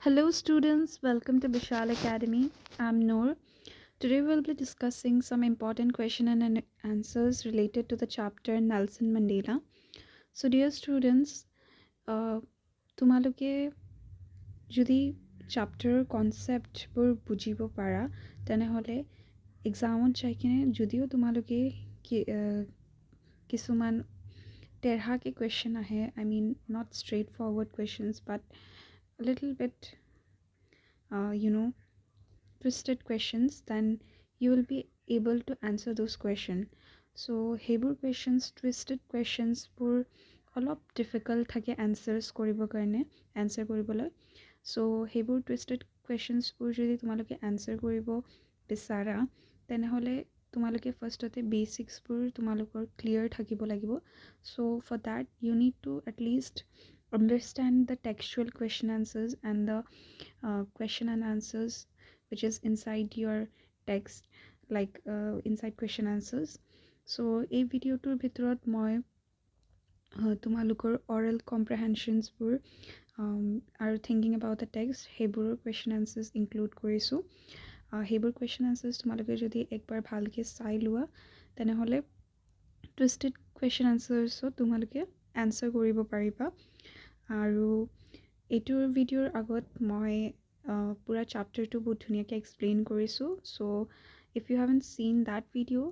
Hello students, welcome to Bishal Academy. I'm Noor. Today we'll be discussing some important question and answers related to the chapter Nelson Mandela. So dear students, তোমালোকে যদি chapter conceptবোৰ বুজিব পাৰা তেনেহলে examত যাই কিনে যদিও তোমালোকে কিছুমান তেৰহাকে question আহে, I mean not straightforward questions but a little bit twisted questions, then you will be able to answer those questions. So সেইবোৰ questions, twisted questions বোৰ অলপ difficult থাকে answers কৰিবৰ কাৰণে, answer কৰিবলৈ. So সেইবোৰ twisted questions বোৰ যদি তোমালোকে answer কৰিব বিচাৰা তেনেহলে তোমালোকে firstতে basics বোৰ তোমালোকৰ clear থাকিব লাগিব. So for that you need to at least understand the textual question answers and the question and answers which is inside your text, like inside question answers. So এই ভিডিওটোৰ ভিতৰত মই তোমালোকৰ oral comprehensions বোৰ আৰু thinking about the text সেইবোৰৰ question answers include কৰিছো. সেইবোৰ question answers তোমালোকে যদি একবাৰ ভালকে চাই লোৱা তেনেহলে twisted question answers তোমালোকে answer কৰিব পাৰিবা. আৰু এইটোৰ ভিডিওৰ আগত মই pura chapter to বহুত ধুনীয়াকৈ explain কৰিছো. So if you haven't seen that video,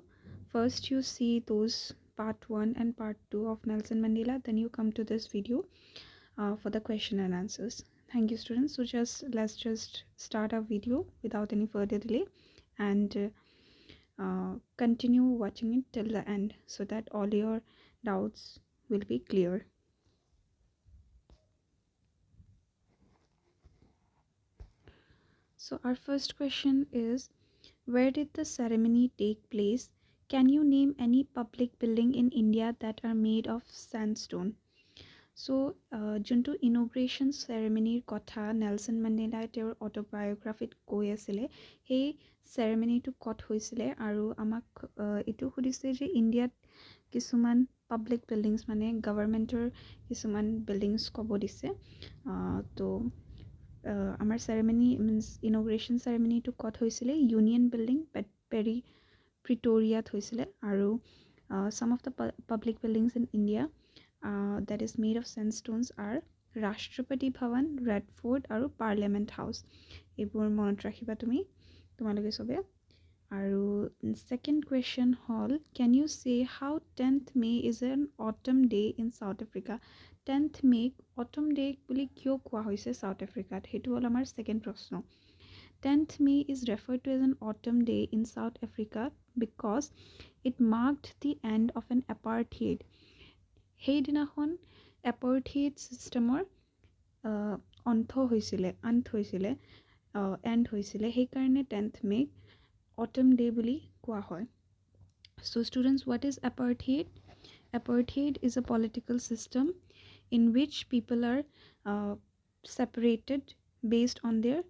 first you see those part 1 and part 2 of Nelson Mandela, then you come to this video for the question and answers. Thank you students. So let's just start our video without any further delay and continue watching it till the end so that all your doubts will be clear. So our first question is, where did the ceremony take place? Can you name any public building in India that are made of sandstone? So junto inauguration ceremony kotha Nelson Mandela তেওঁৰ autobiography কৈ আছিলে, সেই ceremony to কত হৈছিলে আৰু আমাক এটো সুধিছে যে ইন্ডিয়াত কিছুমান public buildings মানে governmentor কিছুমান buildings কব দিছে. তো আমাৰ ceremony means inauguration ceremony to কত হৈছিলে, Union Building Pretoria হৈছিলে. আৰু some of the public buildings in India that is made of sandstones are Rashtrapati Bhavan, Red Fort আৰু Parliament House. এইবোৰ মনত ৰাখিবা তোমালোকে সবে. আৰু second question hall, can you say how 10th May is an autumn day in South Africa? 10th May autumn day বুলি কিয় কোৱা হৈছে South Africa? হেতু হল আমাৰ second প্ৰশ্ন. 10th May is referred to as an autumn day in South Africa because it marked the end of an apartheid. সেই দিনাখন apartheid systemৰ অন্ত হৈছিলে end হৈছিলে, সেই কাৰণে 10th May autumn day বুলি কোৱা হয়. So students, what is apartheid? Apartheid is a political system in which people are separated based on their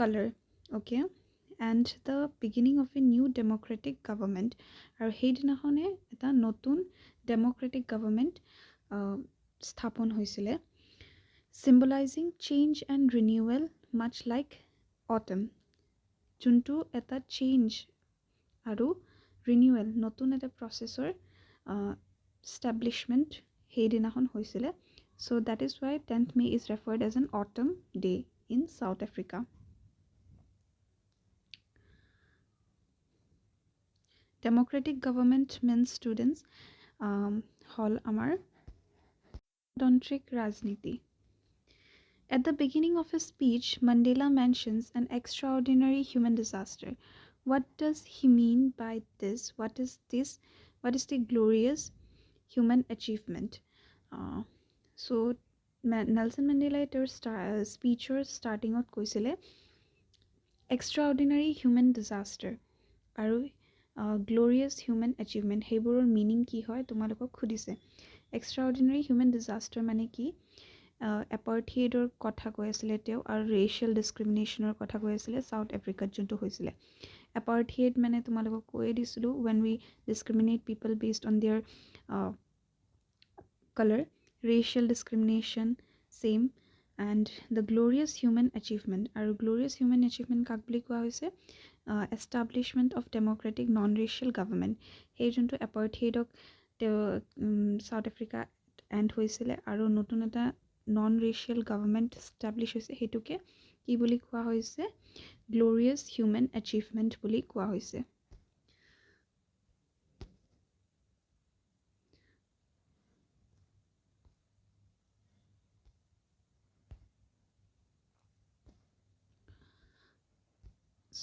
color, okay, and the beginning of a new democratic government. আৰু সেই দিনাখনে এটা নতুন democratic government স্থাপন হৈছিলে, symbolizing change and renewal much like autumn. যোনটো এটা change আৰু renewal নতুন এটা processor establishment সেই দিনাখন হৈছিলে. So that is why 10th May is referred as an autumn day in South Africa. Democratic government means students hall amar gণতান্ত্ৰিক ৰাজনীতি. At the beginning of his speech, Mandela mentions an extraordinary human disaster. What does he mean by this? What is this? What is the glorious human achievement? So Nelson Mandela তেওঁৰ speechৰ startingত কৈছিলে extraordinary human disaster আৰু glorious human achievement. সেইবোৰৰ meaning কি হয় তোমালোকক সুধিছে. extraordinary human disaster মানে কি, apartheidৰ কথা কৈ আছিলে তেওঁ, আৰু racial discriminationৰ কথা কৈ আছিলে South Africa যোনটো হৈছিলে. apartheid মানে তোমালোকক কৈ দিছিলো, when we discriminate people based on their color. Racial discrimination same, and the glorious human achievement. আৰু glorious human achievement কাক বুলি কোৱা হৈছে? Establishment of democratic non-racial government. সেই যোনটো এপাৰ্থেইডক তেওঁ চাউথ আফ্ৰিকাত এণ্ড হৈছিলে আৰু নতুন এটা নন ৰেচিয়েল গভৰ্ণমেণ্ট ষ্টাব্লিছ হৈছে, সেইটোকে কি বুলি কোৱা হৈছে? গ্ল'ৰিয়াছ হিউমেন এচিভমেণ্ট বুলি কোৱা হৈছে।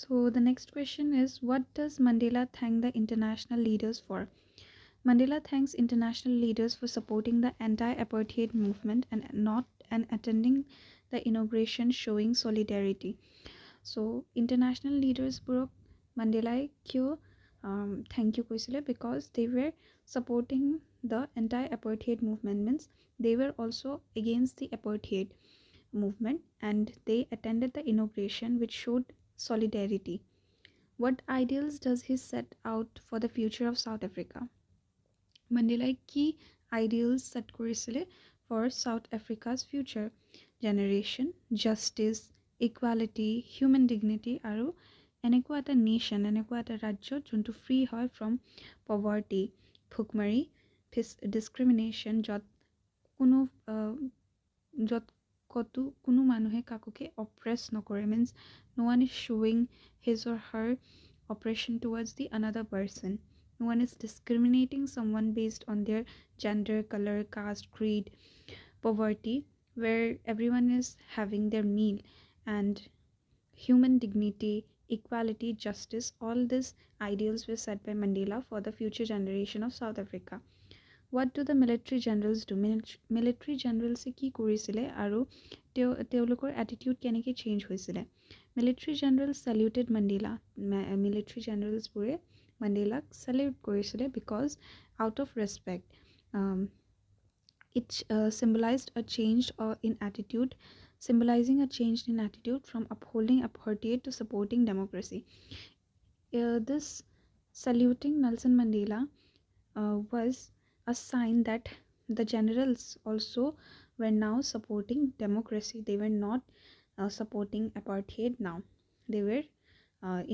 So the next question is, what does Mandela thank the international leaders for? Mandela thanks international leaders for supporting the anti-apartheid movement and attending the inauguration, showing solidarity. So international leaders burok Mandela kyo thank you koisile, because they were supporting the anti-apartheid movement, means they were also against the apartheid movement, and they attended the inauguration, which showed solidarity. What ideals does he set out for the future of South Africa? Mandela কি ideals set কৰিছিলে for South Africa's future? Generation, justice, equality, human dignity, আৰু এনেকুৱা এটা nation, এনেকুৱা এটা ৰাজ্য যোনটো free হয় from poverty, ভুকমাৰী, discrimination, য'ত কোনো মানুহে কাকোকে অপ্ৰেছ নকৰে, means no one is showing his or her oppression towards the another person. No one is discriminating someone based on their gender, color, caste, creed, poverty, where everyone is having their meal, and human dignity, equality, justice, all these ideals were set by Mandela for the future generation of South Africa. What do the military generals do? Military generals কি কৰিছিলে আৰু তেওঁলোকৰ attitude কেনেকৈ change হৈছিলে? Military generals saluted Mandela. Military generals বোৰে Mandelaক salute কৰিছিলে because out of respect. It symbolized a change in attitude, symbolizing a change in attitude from upholding apartheid to supporting democracy. This saluting Nelson Mandela was a sign that the generals also were now supporting democracy. They were not supporting apartheid now. They were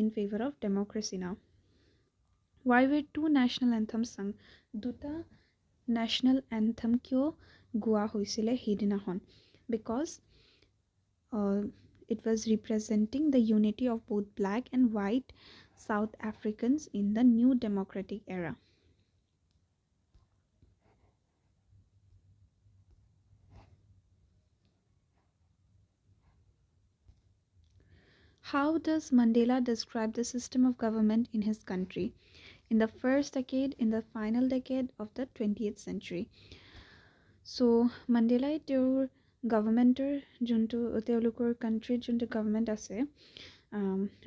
in favor of democracy now. Why were two national anthems sung? দুটা national anthem কিয় গোৱা হৈছিলে সেইদিনাখন? Because it was representing the unity of both black and white South Africans in the new democratic era. How does Mandela describe the system of government in his country in the first decade, in the final decade of the 20th century? So Mandela তেওঁৰ গভৰ্ণমেণ্টৰ যোনটো তেওঁলোকৰ কাণ্ট্ৰিত যোনটো government আছে,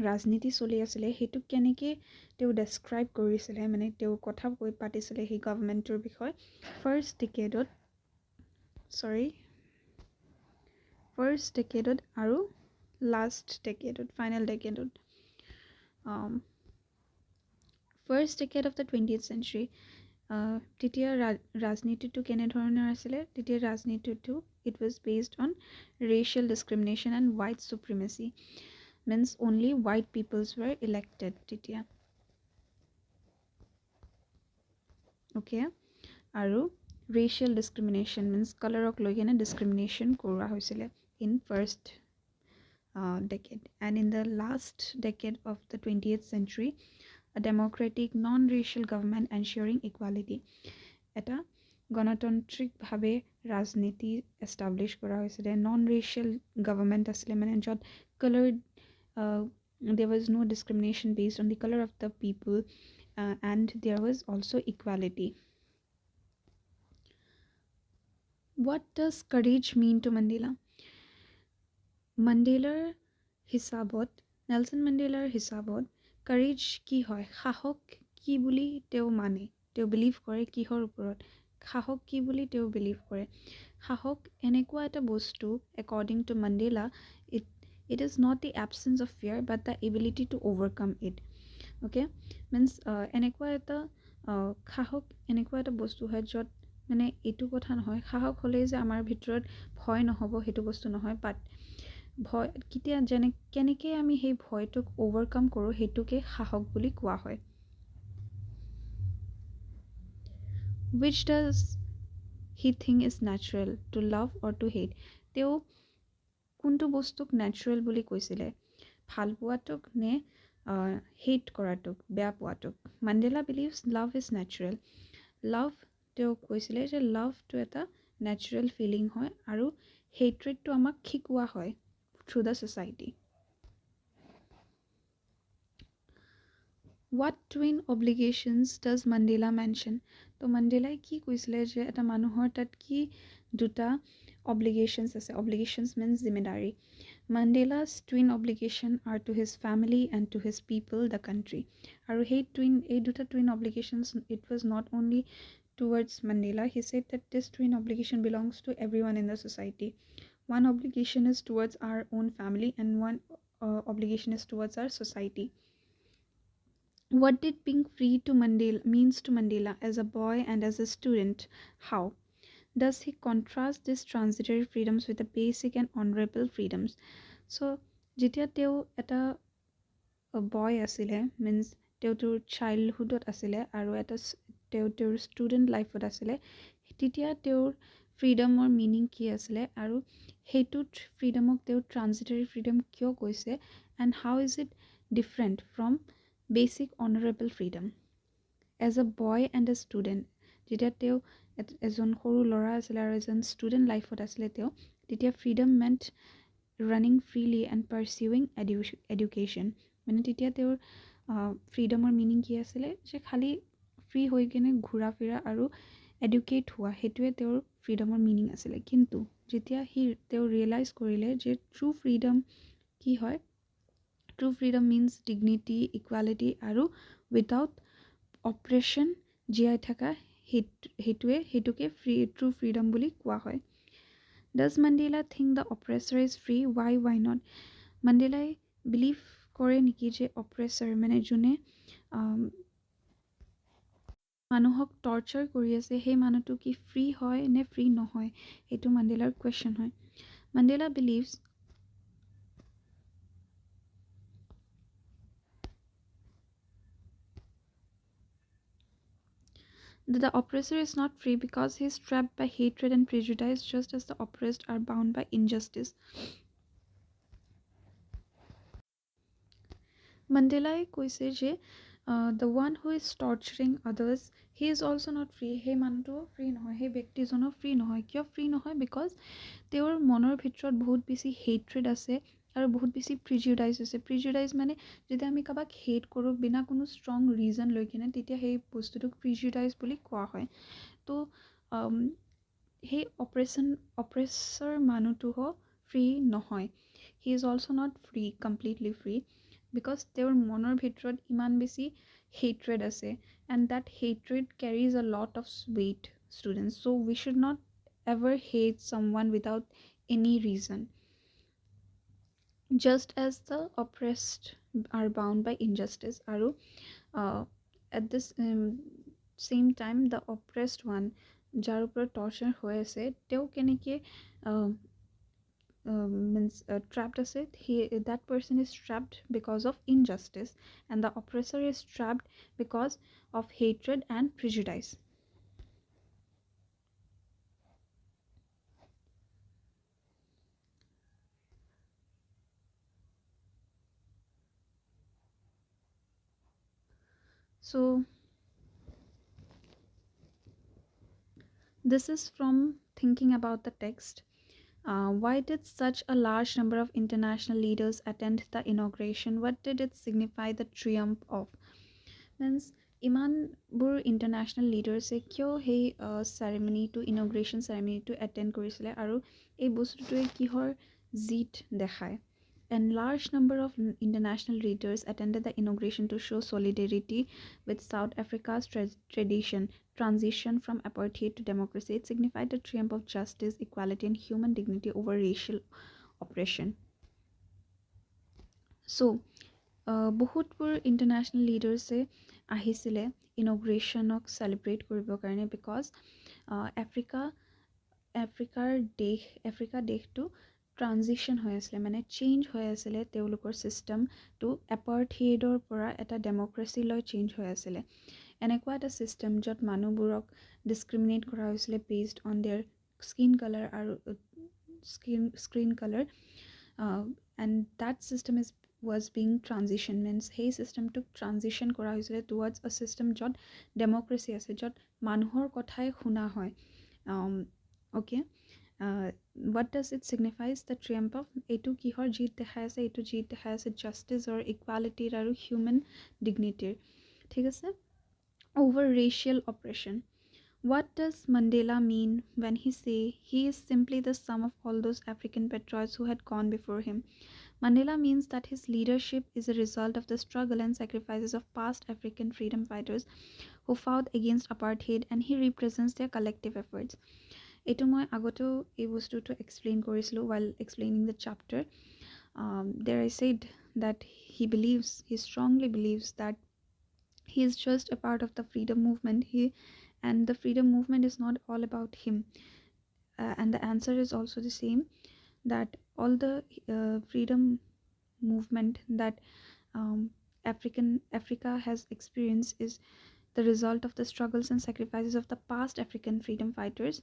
ৰাজনীতি চলি আছিলে, সেইটোক কেনেকৈ তেওঁ ডেছক্ৰাইব কৰিছিলে, মানে তেওঁ কথা পাতিছিলে সেই গভৰ্ণমেণ্টৰ বিষয়ে ফাৰ্ষ্ট ডেকেডত আৰু লাষ্ট ডেকেডত, ফাইনেল ডেকেডত। First decade of the 20th century, তেতিয়া ৰাজনীতিটো কেনেধৰণৰ আছিলে? তেতিয়া ৰাজনীতিটো it was based on racial discrimination and white supremacy, means only white peoples were elected তেতিয়া, okay? আৰু racial discrimination means colorক লৈ কিনে discrimination কৰোৱা হৈছিলে in first decade. And in the last decade of the 20th century, a democratic non-racial government ensuring equality, এটা গণতান্ত্ৰিকভাৱে ৰাজনীতি establish কৰা হৈছিলে, নন ৰেচিয়েল গভৰ্ণমেণ্ট আছিলে, মানে য'ত colour there was no discrimination based on the color of the people, and there was also equality. What does courage mean to Mandela? Mandelaৰ হিচাপত, Nelson মেণ্ডেলাৰ হিচাপত কাৰেজ কি হয়? সাহস কি বুলি তেওঁ মানে, তেওঁ বিলিভ কৰে কিহৰ ওপৰত? সাহস কি বুলি তেওঁ বিলিভ কৰে? সাহস এনেকুৱা এটা বস্তু, according to Mandela, it is not the absence of fear but the ability to overcome it, okay? means এনেকুৱা এটা সাহস এনেকুৱা এটা বস্তু হয় য'ত মানে এইটো কথা নহয় সাহস হ'লেই যে আমাৰ ভিতৰত ভয় নহ'ব সেইটো বস্তু নহয়, বাট ভয় কেতিয়া কেনেকৈ আমি সেই ভয়টোক অভাৰকাম কৰোঁ সেইটোকে সাহস বুলি কোৱা হয়। Which does he think is natural, to love or to hate? তেওঁ কোনটো বস্তুক নেচাৰেল বুলি কৈছিলে, ভাল পোৱাটোক নে হেট কৰাটোক, বেয়া পোৱাটোক? Mandela believes love is natural. Love, তেওঁ কৈছিলে যে লাভটো এটা নেচাৰেল ফিলিং হয় আৰু হেট্ৰেডটো আমাক শিকোৱা হয় through the society. What twin obligations does Mandela mention? তো মাণ্ডেলাই কি কৈছিলে যে এটা মানুহৰ তাত কি দুটা obligations আছে। Obligations means জিম্মেদাৰী। Mandela's twin obligation are to his family and to his people, the country. আৰু এই দুটা twin obligations, it was not only towards Mandela. He said that this twin obligation belongs to everyone in the society. One obligation is towards our own family and one obligation is towards our society. What did being free to Mandela means to Mandela as a boy and as a student? How does he contrast these transitory freedoms with the basic and honorable freedoms? So যেতিয়া তেওঁ এটা বয় আছিলে, means তেওঁ তেওঁৰ চাইল্ডহুডত আছিলে আৰু এটা তেওঁৰ ষ্টুডেণ্ট লাইফত আছিলে, তেতিয়া তেওঁৰ ফ্ৰীডমৰ মিনিং কি আছিলে আৰু সেইটোত ফ্ৰীডমক তেওঁ ট্ৰানজিটৰী ফ্ৰীডম কিয় কৈছে, and how is it different from basic honourable freedom? As a boy and a student, যেতিয়া তেওঁ এজন সৰু ল'ৰা আছিলে আৰু এজন ষ্টুডেণ্ট লাইফত আছিলে তেওঁ, তেতিয়া freedom meant running freely and pursuing education. মানে তেতিয়া তেওঁৰ ফ্ৰীডমৰ মিনিং কি আছিলে, যে খালী ফ্ৰী হৈ কিনে ঘূৰা ফিৰা আৰু এডুকেট হোৱা, সেইটোৱে তেওঁৰ ফ্ৰীডমৰ মিনিং আছিলে। কিন্তু যেতিয়া তেওঁ ৰিয়েলাইজ কৰিলে যে ট্ৰু ফ্ৰীডম কি হয়, true freedom means dignity, equality আৰু উইথাউট অপ্ৰেশ্যন জীয়াই থকা, সেইটোকে ট্ৰু ফ্ৰীডম বুলি কোৱা হয়। Does Mandela think the oppressor is free? Why not? মাণ্ডেলাই বিলিভ কৰে নেকি যে অপ্ৰেছৰ মানে যোনে মানুহক টৰ্চাৰ কৰি আছে সেই মানুহটো কি ফ্ৰী হয় নে ফ্ৰী নহয়, সেইটো মাণ্ডেলাৰ কুৱেশ্যন হয়। Mandela believes that the oppressor is not free because he is trapped by hatred and prejudice, just as the oppressed are bound by injustice. Mandela কৈছে যে the one who is torturing others, he is also not free. সেই মানুহটো free নহয়, সেই ব্যক্তিজনো free নহয়। কিয় free নহয়? Because তেওঁৰ মনৰ ভিতৰত বহুত বেছি হেট্ৰেড আছে আৰু বহুত বেছি প্ৰিজুডাইজ আছে। প্ৰিজুডাইজ মানে যেতিয়া আমি কাৰোবাক হেট কৰোঁ বিনা কোনো ষ্ট্ৰং ৰিজন লৈ কিনে, তেতিয়া সেই বস্তুটোক প্ৰিজুডাইজ বুলি কোৱা হয়। তো সেই অপ্ৰেছৰ মানুহটোও ফ্ৰী নহয়। He is also' not free, completely free, because তেওঁৰ মনৰ ভিতৰত ইমান বেছি হেট্ৰেড আছে, and that hatred carries a lot of weight, students. So' we should not ever hate someone without any reason, just as the oppressed are bound by injustice. আৰু at this same time the oppressed one, যাৰ ওপৰত torture হৈ আছে, তেওঁ কেনেকৈ means trapped আছে, that person is trapped because of injustice and the oppressor is trapped because of hatred and prejudice. So this is from thinking about the text. Why did such a large number of international leaders attend the inauguration? What did it signify the triumph of? Means ইমানবোৰ international লিডাৰ্ছে কিয় সেই চেৰেমনিটো, ইনগ্ৰেশ্যন চেৰেমনিটো attend কৰিছিলে আৰু এই বস্তুটোৱে কিহৰ জিত দেখায়? And large number of international leaders attended the inauguration to show' solidarity with South Africa's tradition transition from apartheid to democracy. It signified the triumph of justice, equality and human dignity over racial oppression. So বহুতবোৰ international লিডাৰ্ছে আহিছিলে ইনগ্ৰেশ্যনক celebrate কৰিবৰ কাৰণে, because Africa Africa দেশটো transition হৈ আছিলে, মানে change হৈ আছিলে তেওঁলোকৰ ছিষ্টেমটো এপাৰ্থেইডৰ পৰা এটা ডেম'ক্ৰেচিলৈ চেঞ্জ হৈ আছিলে। এনেকুৱা এটা ছিষ্টেম য'ত মানুহবোৰক ডিছক্ৰিমিনেট কৰা হৈছিলে based on their skin colour আৰু skin colour, and that system was being transition, means সেই ছিষ্টেমটোক ট্ৰানজিশ্যন কৰা হৈছিলে টুৱাৰ্ডছ আ ছিষ্টেম য'ত ডেম'ক্ৰেচি আছে, য'ত মানুহৰ কথাই শুনা হয়। Okay, what does it signifies the triumph of, এইটো কিহৰ জিত দেখাই আছে, এইটো জিত দেখাই আছে জাষ্টিছৰ, ইকুৱালিটিৰ আৰু হিউমেন ডিগনিটিৰ, ঠিক আছে, over racial oppression. What does Mandela mean when he say he is simply the sum of all those African patriots who had gone before him? Mandela means that his leadership is a result of the struggle and sacrifices of past African freedom fighters who fought against apartheid, and he represents their collective efforts. এইটো মই আগতেও এই বস্তুটো explain কৰিছিলোঁ while explaining the chapter. There I said that he strongly believes that he is just a part of the freedom movement, and the freedom movement is not all about him. And the answer is also the same, that all the freedom movement that Africa has experienced is the result of the struggles and sacrifices of the past African freedom fighters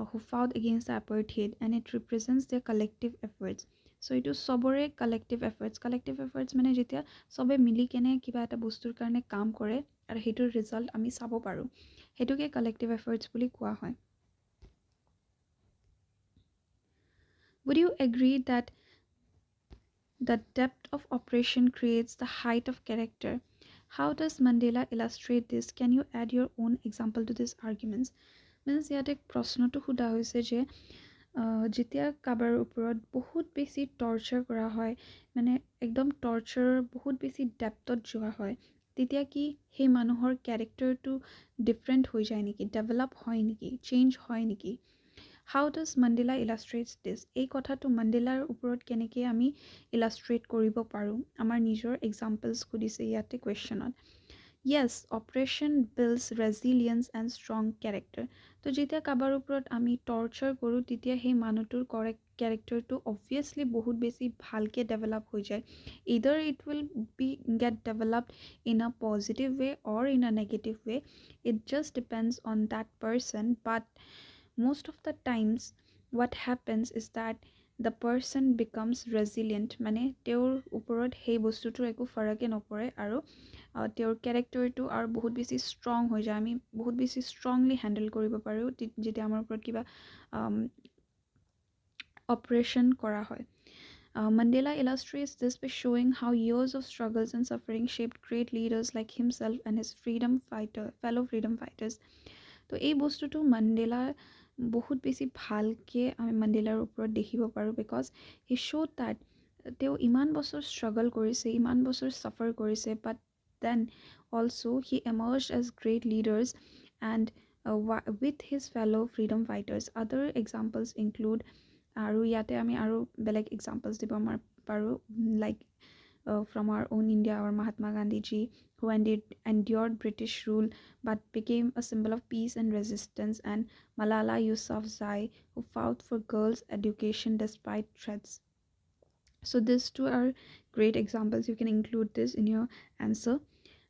who fought against the apartheid, and it represents their collective efforts. So এইটো চবৰে collective efforts মানে যেতিয়া চবে মিলি কেনে কিবা এটা বস্তুৰ কাৰণে কাম কৰে আৰু সেইটোৰ ৰিজাল্ট আমি চাব পাৰোঁ, সেইটোকে collective efforts বুলি কোৱা হয়। Would you agree that the depth of oppression creates the height of character? How does Mandela illustrate this? Can you add your own example to these arguments? Means ইয়াতে প্ৰশ্নটো সোধা হৈছে যে যেতিয়া কাৰোবাৰ ওপৰত বহুত বেছি টৰ্চাৰ কৰা হয়, মানে একদম টৰ্চাৰ বহুত বেছি ডেপথত যোৱা হয়, তেতিয়া কি সেই মানুহৰ কেৰেক্টাৰটো ডিফাৰেণ্ট হৈ যায় নেকি, ডেভেলপ হয় নেকি, চেঞ্জ হয় নেকি? How does Mandela illustrates this? এই কথাটো মাণ্ডেলাৰ ওপৰত কেনেকৈ আমি ইলাষ্ট্ৰেট কৰিব পাৰোঁ? আমাৰ নিজৰ এক্সাম্পলছ সুধিছে ইয়াতে কুৱেশ্যনত। Yes, oppression builds resilience and strong character. তো যেতিয়া কাৰোবাৰ ওপৰত আমি টৰ্চাৰ কৰোঁ তেতিয়া সেই মানুহটোৰ কেৰেক্টাৰটো অবভিয়াছলি বহুত বেছি ভালকৈ ডেভেলপ হৈ যায়। Either it will get developed in a positive way or in a negative way. It just depends on that person, but most of the times what happens is that the person becomes resilient, মানে তেওঁৰ ওপৰত সেই বস্তুটোৰ একো ফৰকে নপৰে আৰু তেওঁৰ কেৰেক্টাৰটো আৰু বহুত বেছি ষ্ট্ৰং হৈ যায়, আমি বহুত বেছি ষ্ট্ৰংলি হেণ্ডেল কৰিব পাৰোঁ যেতিয়া আমাৰ ওপৰত কিবা অপাৰেশ্যন কৰা হয়। Mandela illustrates this by showing how years of struggles and suffering shaped great leaders like himself and his fellow freedom fighters. তো এই বস্তুটো মাণ্ডেলাৰ বহুত বেছি ভালকৈ আমি মাণ্ডেলাৰ ওপৰত দেখিব পাৰোঁ, বিকজ হি শ্ব'ড ডেট তেওঁ ইমান বছৰ ষ্ট্ৰাগল কৰিছে, ইমান বছৰ ছাফাৰ কৰিছে, but then also' he emerged as great leaders and with his fellow freedom fighters. Other examples include, আৰু ইয়াতে আমি আৰু বেলেগ এক্সাম্পলছ দিব পাৰোঁ, like from our own India, or Mahatma Gandhi ji, who endured British rule but became a symbol of peace and resistance, and Malala Yousafzai, who fought for girls' education despite threats. So these two are great examples. You can include this in your answer.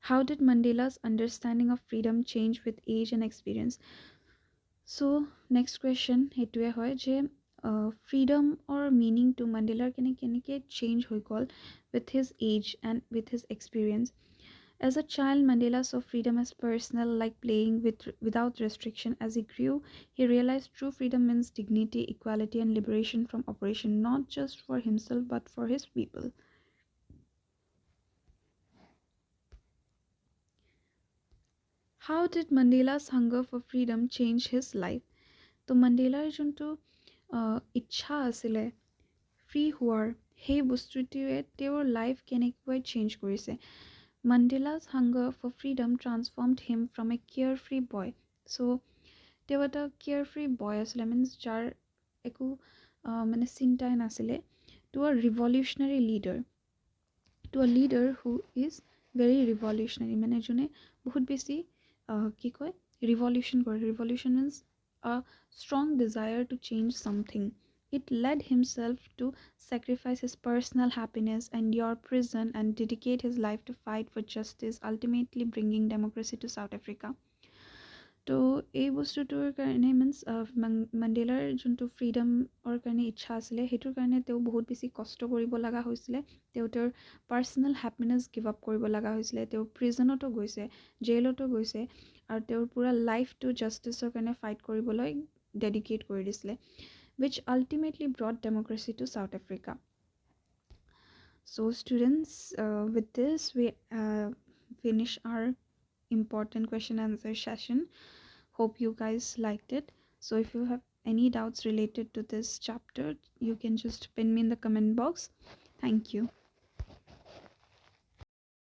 How did Mandela's understanding of freedom change with age and experience? So next question এইটোৱে হয় যে freedom or meaning to Mandela কেনেকৈ change হৈ গ'ল with his age and with his experience. As a child, Mandela saw freedom as personal, like playing without restriction. As he grew, he realized true freedom means dignity, equality, and liberation from oppression, not just for himself but for his people. How did Mandela's hunger for freedom change his life? তো মাণ্ডেলাৰ যোনটো ইচ্ছা আছিলে free হোৱাৰ, সেই বস্তুটোৱে তেওঁৰ life কেনেকৈ change কৰিছে। Mandela's hunger for freedom transformed him from a carefree boy. So তেওঁ এটা carefree boy আছিলে, মিনছ যাৰ একো মানে চিন্তাই নাছিলে, to a revolutionary leader, to a leader who is very revolutionary, মানে যোনে বহুত বেছি কি কয় Revolution means a strong desire to change something. It led himself to sacrifice his personal happiness, endure prison, and dedicate his life to fight for justice, ultimately bringing democracy to South Africa. তো এই বস্তুটোৰ কাৰণে means মাণ্ডেলাৰ যোনটো ফ্ৰীডমৰ কাৰণে ইচ্ছা আছিলে সেইটোৰ কাৰণে তেওঁ বহুত বেছি কষ্ট কৰিব লগা হৈছিলে। তেওঁৰ পাৰ্চনেল হেপিনেছ গিভ আপ কৰিব লগা হৈছিলে। তেওঁ প্ৰিজনতো গৈছে, জেইলতো গৈছে, আৰু তেওঁৰ পূৰা লাইফটো জাষ্টিছৰ কাৰণে ফাইট কৰিবলৈ ডেডিকেট কৰি দিছিলে, which ultimately brought democracy to South Africa. So students, with this we finish our important question and answer session. Hope you guys liked it. So if you have any doubts related to this chapter, you can just pin me in the comment box. Thank you.